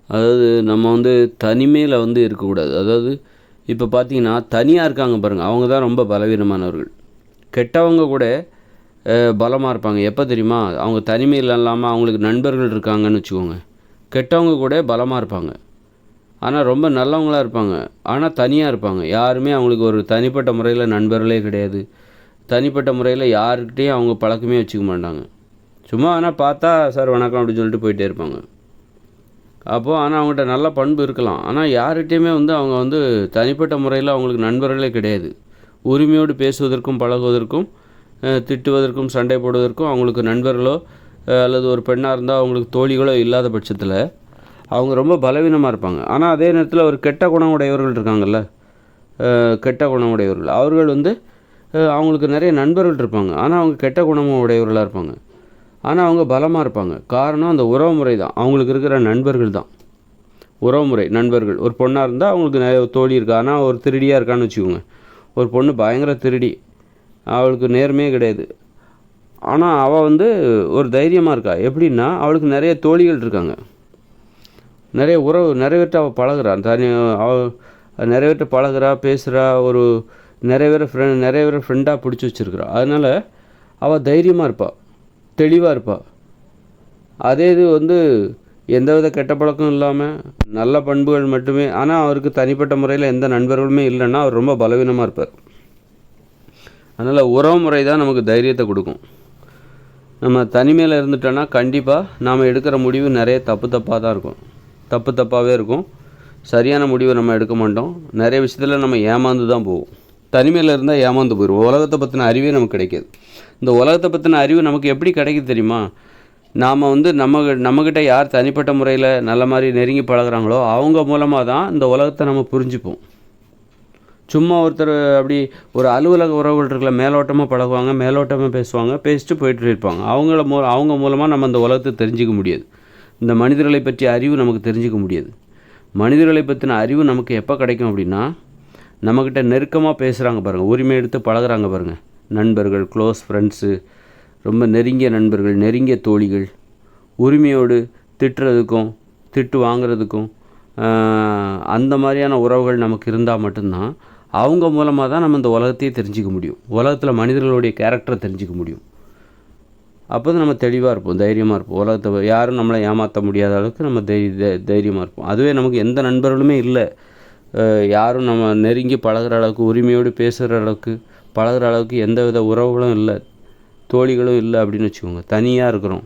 அதாவது நம்ம தனிமையில இருக்கக்கூடாது. அதாவது இப்போ பார்த்தீங்கன்னா, தனியா இருக்காங்க பாருங்க, அவங்க தான் ரொம்ப பலவீனமானவர்கள். கெட்டவங்க கூட பலமா இருப்பாங்க. எப்போ தெரியுமா? அவங்க தனிமையில இல்லாம அவங்களுக்கு நண்பர்கள் இருக்காங்கன்னு வச்சுக்கோங்க. கெட்டவங்க கூட பலமா இருப்பாங்க. ஆனா ரொம்ப நல்லவங்களா இருப்பாங்க. ஆனா தனியா இருப்பாங்க. யாருமே அவங்களுக்கு ஒரு தனிப்பட்ட முறையில நண்பர்களே கிடையாது. தனிப்பட்ட முறையில யார்கிட்டயும் அவங்க பழக்கமே வச்சுக்க மாட்டாங்க. சும்மா ஆனா பார்த்தா, "சார் வணக்கம்" அப்படின்னு சொல்லிட்டு போயிட்டே இருப்பாங்க. ஆனா அவங்ககிட்ட நல்ல பண்பு இருக்கலாம். ஆனா யார்கிட்டயுமே அவங்க தனிப்பட்ட முறையில அவங்களுக்கு நண்பர்களே கிடையாது. உரிமையோடு பேசுவதற்கும், பழகுவதற்கும், திட்டுவதற்கும், சண்டை போடுவதற்கும் அவங்களுக்கு நண்பர்களோ, அல்லது ஒரு பெண்ணா இருந்தா அவங்களுக்கு தோழிகளோ இல்லாத பட்சத்தில, அவங்க ரொம்ப பலவீனமா இருப்பாங்க. ஆனா அதே நேரத்தில ஒரு கெட்ட குணம் உடையவர்கள் இருக்காங்கல்ல, கெட்ட குணம் உடையவர்கள். அவர்கள் அவங்களுக்கு நிறைய நண்பர்கள் இருப்பாங்க. ஆனா அவங்க கெட்ட குணம் உடையவர்களா இருப்பாங்க. ஆனா அவங்க பலமா இருப்பாங்க. காரணம் அந்த உறவுமுறை தான். அவங்களுக்கு இருக்கிற நண்பர்கள் தான். உறவுமுறை, நண்பர்கள். ஒரு பொண்ணா இருந்தா அவங்களுக்கு நிறைய தோழி இருக்கா. ஆனா ஒரு திருடியா இருக்கான்னு வச்சுக்கோங்க. ஒரு பொண்ணு பயங்கர திருடி. அவளுக்கு நேர்மையே கிடையாது. ஆனா அவ ஒரு தைரியமா இருக்கா. எப்படின்னா, அவளுக்கு நிறைய தோழிகள் இருக்காங்க. நிறைய உறவு நிறைவேற்ற அவ பழகுறா. அவ நிறைவேற்ற பழகுறா, பேசுறா. நிறைய பேரை ஃப்ரெண்டா பிடிச்சி வச்சிருக்கிறா. அதனால அவ தைரியமா இருப்பா. தெளிவா இருப்பா. அதே இது எந்தவித கெட்ட பழக்கம் இல்லாம, நல்ல பண்புகள் மட்டுமே. ஆனா அவருக்கு தனிப்பட்ட முறையில எந்த நண்பர்களுமே இல்லன்னா, அவர் ரொம்ப பலவீனமா இருப்பார். அதனால உறவுமுறை தான் நமக்கு தைரியத்த குடுக்கும். நம்ம தனிமையில இருந்துட்டோன்னா, கண்டிப்பா நாம எடுக்கிற முடிவு நிறைய தப்பா தான் இருக்கும். தப்பாவே இருக்கும். சரியான முடிவு நம்ம எடுக்க மாட்டோம். நிறைய விஷயத்துல நம்ம ஏமாந்து தான் போவோம். தனிமையில இருந்தா ஏமாந்து போயிருவோம். உலகத்த பத்தின அறிவே நமக்கு கிடைக்காது. இந்த உலகத்த பத்தின அறிவு நமக்கு எப்படி கிடைக்குது தெரியுமா? நாம நம்மகிட்ட யார் தனிப்பட்ட முறையில நல்ல மாரி நெருங்கி பழகுறாங்களோ, அவங்க மூலமா தான் இந்த உலகத்த நம்ம புரிஞ்சுப்போம். சும்மா ஒருத்தர் அப்படி ஒரு அலுவலக உறவுகள் இருக்குல்ல, மேலோட்டமா பழகுவாங்க, மேலோட்டமா பேசுவாங்க, பேசிட்டு போயிட்டு இருப்பாங்க. அவங்க மூலமா நம்ம இந்த உலகத்த தெரிஞ்சுக்க முடியாது. இந்த மனிதர்களை பற்றிய அறிவு நமக்கு தெரிஞ்சுக்க முடியாது. மனிதர்களை பத்தின அறிவு நமக்கு எப்போ கிடைக்கும் அப்படின்னா, நம்மக்கிட்ட நெருக்கமா பேசுகிறாங்க பாருங்கள், உரிமை எடுத்து பழகுறாங்க பாருங்கள், நண்பர்கள், க்ளோஸ் ஃப்ரெண்ட்ஸு, ரொம்ப நெருங்கிய நண்பர்கள், நெருங்கிய தோழிகள், உரிமையோடு திட்டுறதுக்கும், திட்டு வாங்குறதுக்கும், அந்த மாதிரியான உறவுகள் நமக்கு இருந்தால் மட்டும்தான், அவங்க மூலமாக தான் நம்ம இந்த உலகத்தையே தெரிஞ்சுக்க முடியும். உலகத்தில் மனிதர்களுடைய கேரக்டரை தெரிஞ்சுக்க முடியும். அப்போ தான் நம்ம தெளிவாக இருப்போம், தைரியமாக இருப்போம். உலகத்தை யாரும் நம்மளை ஏமாற்ற முடியாத அளவுக்கு நம்ம தைரியமாக இருப்போம். அதுவே நமக்கு எந்த நண்பர்களுமே இல்லை, யாரும் நம்ம நெருங்கி பழகுற அளவுக்கு, உரிமையோடு பேசுகிற அளவுக்கு, பழகுற அளவுக்கு எந்த வித உறவுகளும் இல்லை, தோழிகளும் இல்லை அப்படின்னு வச்சுக்கோங்க, தனியாக இருக்கிறோம்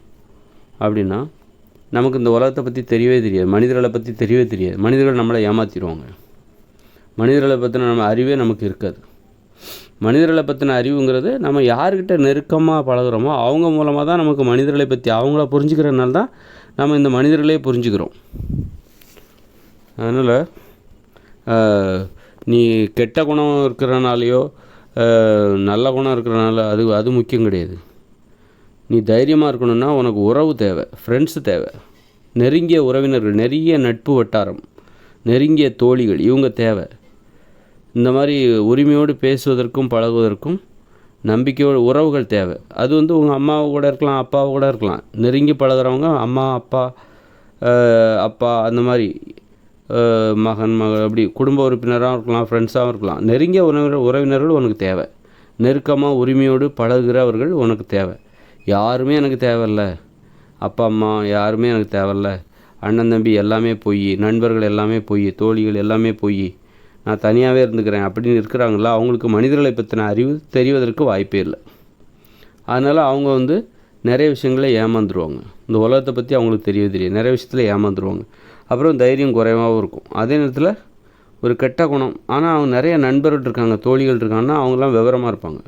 அப்படின்னா, நமக்கு இந்த உலகத்தை பற்றி தெரியவே தெரியாது, மனிதர்களை பற்றி தெரியவே தெரியாது. மனிதர்கள் நம்மளை ஏமாற்றிடுவாங்க. மனிதர்களை பற்றின நம்ம அறிவே நமக்கு இருக்காது. மனிதர்களை பற்றின அறிவுங்கிறது நம்ம யார்கிட்ட நெருக்கமாக பழகுறோமோ அவங்க மூலமாக தான் நமக்கு மனிதர்களை பற்றி, அவங்கள புரிஞ்சுக்கிறதுனால தான் நம்ம இந்த மனிதர்களே புரிஞ்சுக்கிறோம். அதனால் நீ கெட்ட குணம் இருக்கிறனாலையோ நல்ல குணம் இருக்கிறனால அது முக்கியம் கிடையாது. நீ தைரியமாக இருக்கணும்னா உனக்கு உறவு தேவை, ஃப்ரெண்ட்ஸு தேவை, நெருங்கிய உறவினர்கள், நெருங்கிய நட்பு வட்டாரம், நெருங்கிய தோழிகள், இவங்க தேவை. இந்த மாதிரி உரிமையோடு பேசுவதற்கும் பழகுவதற்கும் நம்பிக்கையோட உறவுகள் தேவை. அது உங்கள் அம்மாவை கூட இருக்கலாம், அப்பாவை கூட இருக்கலாம். நெருங்கி பழகுறவங்க அம்மா, அப்பா, அப்பா, அந்த மாதிரி மகன், மகள், அப்படி குடும்ப உறுப்பினராகவும் இருக்கலாம், ஃப்ரெண்ட்ஸாகவும் இருக்கலாம். நெருங்கிய உறவினர்கள் உனக்கு தேவை. நெருக்கமாக உரிமையோடு பழகுகிறவர்கள் உனக்கு தேவை. யாருமே எனக்கு தேவையில்ல, அப்பா அம்மா யாருமே எனக்கு தேவையில்ல, அண்ணன் தம்பி எல்லாமே பொய், நண்பர்கள் எல்லாமே பொய், தோழிகள் எல்லாமே பொய், நான் தனியாகவே இருந்துக்கிறேன் அப்படின்னு இருக்கிறாங்களா, அவங்களுக்கு மனிதர்களை பற்றின அறிவு தெரிவதற்கு வாய்ப்பே இல்லை. அதனால் அவங்க நிறைய விஷயங்களை ஏமாந்துருவாங்க. இந்த உலகத்தை பற்றி அவங்களுக்கு தெரியாது, நிறைய விஷயத்தில் ஏமாந்துருவாங்க. அப்புறம் தைரியம் குறைவாகவும் இருக்கும். அதே நேரத்தில் ஒரு கெட்ட குணம், ஆனால் அவங்க நிறைய நண்பர்கள் இருக்காங்க, தோழிகள் இருக்காங்கன்னா அவங்களாம் விவரமாக இருப்பாங்க.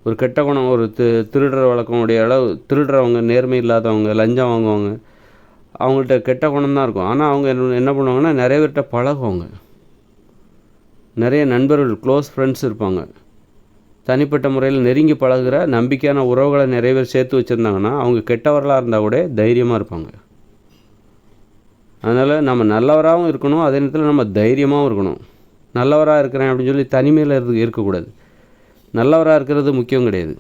ஒரு கெட்ட குணம், ஒரு திருடுற வழக்கம் உடைய அளவு, திருடுறவங்க, நேர்மை இல்லாதவங்க, லஞ்சம் வாங்குவாங்க, அவங்கள்ட்ட கெட்ட குணம் தான் இருக்கும். ஆனால் அவங்க என்ன பண்ணுவாங்கன்னா நிறைய பேர்கிட்ட பழகுவாங்க, நிறைய நண்பர்கள், க்ளோஸ் ஃப்ரெண்ட்ஸ் இருப்பாங்க. தனிப்பட்ட முறையில் நெருங்கி பழகுகிற நம்பிக்கையான உறவுகளை நிறைய பேர் சேர்த்து வச்சுருந்தாங்கன்னா அவங்க கெட்டவர்களாக இருந்தால் கூட தைரியமாக இருப்பாங்க. அதனால் நம்ம நல்லவராகவும் இருக்கணும், அதே நேரத்தில் நம்ம தைரியமாகவும் இருக்கணும். நல்லவராக இருக்கிறேன் அப்படின்னு சொல்லி தனிமையில் இருக்கக்கூடாது. நல்லவராக இருக்கிறது முக்கியம் கிடையாது,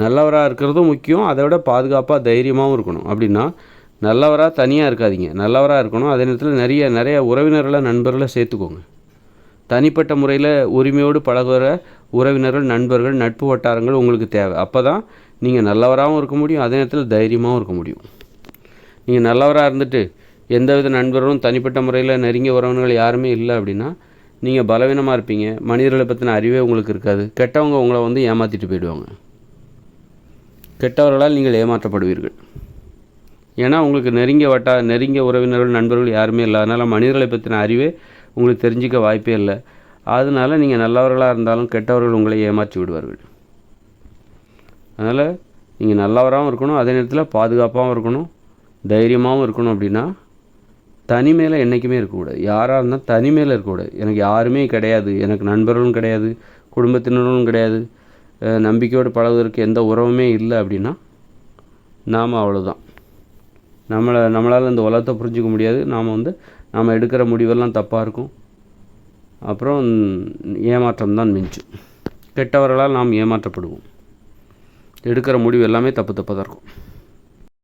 நல்லவராக இருக்கிறதும் முக்கியம். அதை விட பாதுகாப்பாக தைரியமாகவும் இருக்கணும். அப்படின்னா நல்லவராக தனியாக இருக்காதீங்க, நல்லவராக இருக்கணும். அதே நேரத்தில் நிறைய உறவினர்களை நண்பர்களை சேர்த்துக்கோங்க. தனிப்பட்ட முறையில் உரிமையோடு பழகுற உறவினர்கள், நண்பர்கள், நட்பு வட்டாரங்கள் உங்களுக்கு தேவை. அப்போ தான் நீங்கள் நல்லவராகவும் இருக்க முடியும், அதே நேரத்தில் தைரியமாகவும் இருக்க முடியும். நீங்கள் நல்லவராக இருந்துட்டு எந்தவித நண்பர்களும் தனிப்பட்ட முறையில் நெருங்கிய உறவினர்கள் யாருமே இல்லை அப்படின்னா நீங்கள் பலவீனமாக இருப்பீங்க. மனிதர்களை பற்றின அறிவே உங்களுக்கு இருக்காது. கெட்டவங்க உங்களை வந்து ஏமாற்றிட்டு போயிடுவாங்க. கெட்டவர்களால் நீங்கள் ஏமாற்றப்படுவீர்கள். ஏன்னா உங்களுக்கு நெருங்கிய உறவினர்கள், நண்பர்கள் யாருமே இல்லை. அதனால் மனிதர்களை பற்றின அறிவே உங்களுக்கு தெரிஞ்சிக்க வாய்ப்பே இல்லை. அதனால் நீங்கள் நல்லவர்களாக இருந்தாலும் கெட்டவர்கள் உங்களை ஏமாற்றி விடுவார்கள். அதனால் நீங்கள் நல்லவராகவும் இருக்கணும், அதே நேரத்தில் பாதுகாப்பாகவும் இருக்கணும், தைரியமாகவும் இருக்கணும். அப்படின்னா தனிமையில் என்றைக்குமே இருக்கக்கூடாது. யாராக இருந்தால் தனிமையில் இருக்கக்கூடாது. எனக்கு யாருமே கிடையாது, எனக்கு நண்பர்களும் கிடையாது, குடும்பத்தினரும் கிடையாது, நம்பிக்கையோடு பழகுவதற்கு எந்த உறவுமே இல்லை அப்படின்னா நாம் அவ்வளோதான். நம்மளால் இந்த உலகத்தை புரிஞ்சிக்க முடியாது. நாம் எடுக்கிற முடிவெல்லாம் தப்பாக இருக்கும். அப்புறம் ஏமாற்றம் தான் மிஞ்சும். கெட்டவர்களால் நாம் ஏமாற்றப்படுவோம். எடுக்கிற முடிவு எல்லாமே தப்பாக தான் இருக்கும்.